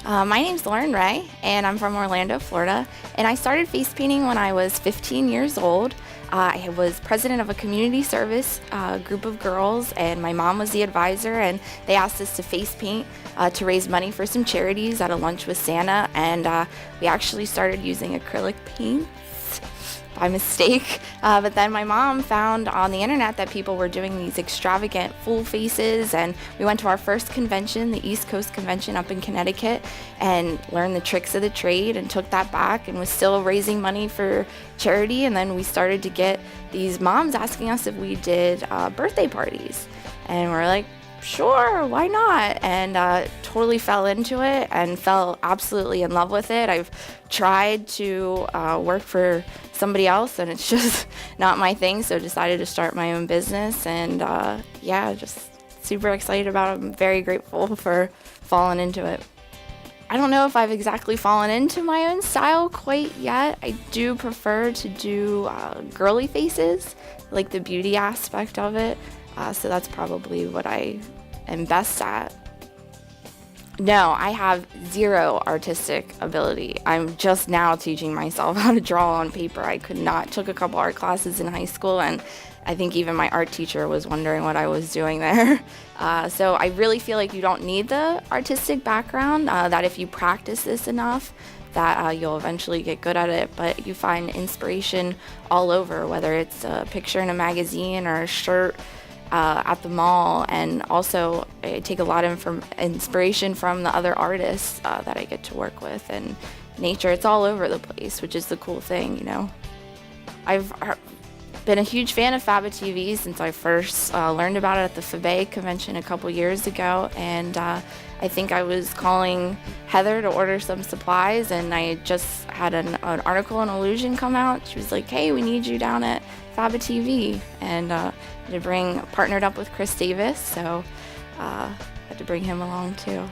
My name's Lauren Ray, and I'm from Orlando, Florida. And I started face painting when I was 15 years old. I was president of a community service group of girls, and my mom was the advisor, and they asked us to face paint to raise money for some charities at a lunch with Santa. And we actually started using acrylic paints by mistake, but then my mom found on the internet that people were doing these extravagant full faces, and we went to our first convention, the East Coast Convention up in Connecticut, and learned the tricks of the trade and took that back and was still raising money for charity. And then we started to get these moms asking us if we did birthday parties, and we're like, sure, why not? And totally fell into it and fell absolutely in love with it. I've tried to work for somebody else, and it's just not my thing, so decided to start my own business. And yeah, just super excited about it. I'm very grateful for falling into it. I don't know if I've exactly fallen into my own style quite yet. I do prefer to do girly faces, like the beauty aspect of it. So that's probably what I am best at. No, I have zero artistic ability. I'm just now teaching myself how to draw on paper. I could not. Took a couple art classes in high school, and I think even my art teacher was wondering what I was doing there. So I really feel like you don't need the artistic background, that if you practice this enough, that you'll eventually get good at it. But you find inspiration all over, whether it's a picture in a magazine or a shirt at the mall. And also I take a lot of inspiration from the other artists that I get to work with, and nature. It's all over the place, which is the cool thing, you know. I've been a huge fan of FABATv since I first learned about it at the FABAIC convention a couple years ago, and I think I was calling Heather to order some supplies, and I just had an article in Illusion come out. She was like, hey, we need you down at FABATv, and partnered up with Chris Davis, so had to bring him along too.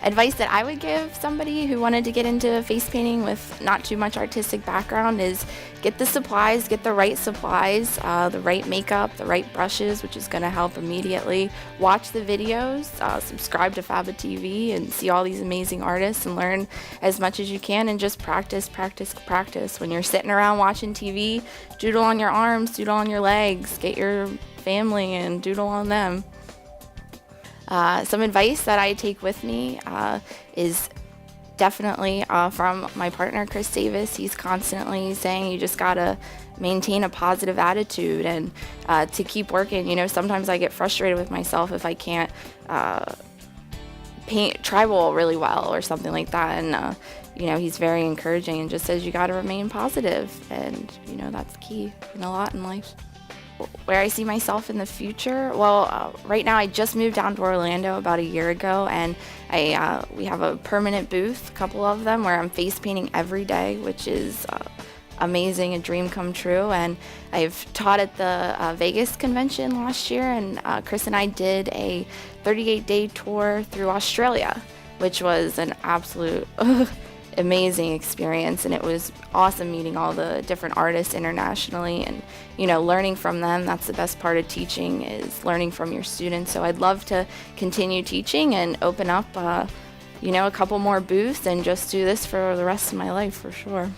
Advice that I would give somebody who wanted to get into face painting with not too much artistic background is get the supplies, get the right supplies, the right makeup, the right brushes, which is going to help immediately. Watch the videos, subscribe to FABATv, and see all these amazing artists and learn as much as you can, and just practice, practice, practice. When you're sitting around watching TV, doodle on your arms, doodle on your legs, get your family and doodle on them. Some advice that I take with me is definitely from my partner, Chris Davis. He's constantly saying you just gotta maintain a positive attitude and to keep working. You know, sometimes I get frustrated with myself if I can't paint tribal really well or something like that. And, you know, he's very encouraging and just says you gotta remain positive. And, you know, that's key in a lot in life. Where I see myself in the future, well, right now I just moved down to Orlando about a year ago, and we have a permanent booth, a couple of them, where I'm face painting every day, which is amazing, a dream come true. And I've taught at the Vegas convention last year, and Chris and I did a 38-day tour through Australia, which was an absolute amazing experience, and it was awesome meeting all the different artists internationally and, you know, learning from them. That's the best part of teaching, is learning from your students. So I'd love to continue teaching and open up you know, a couple more booths and just do this for the rest of my life for sure.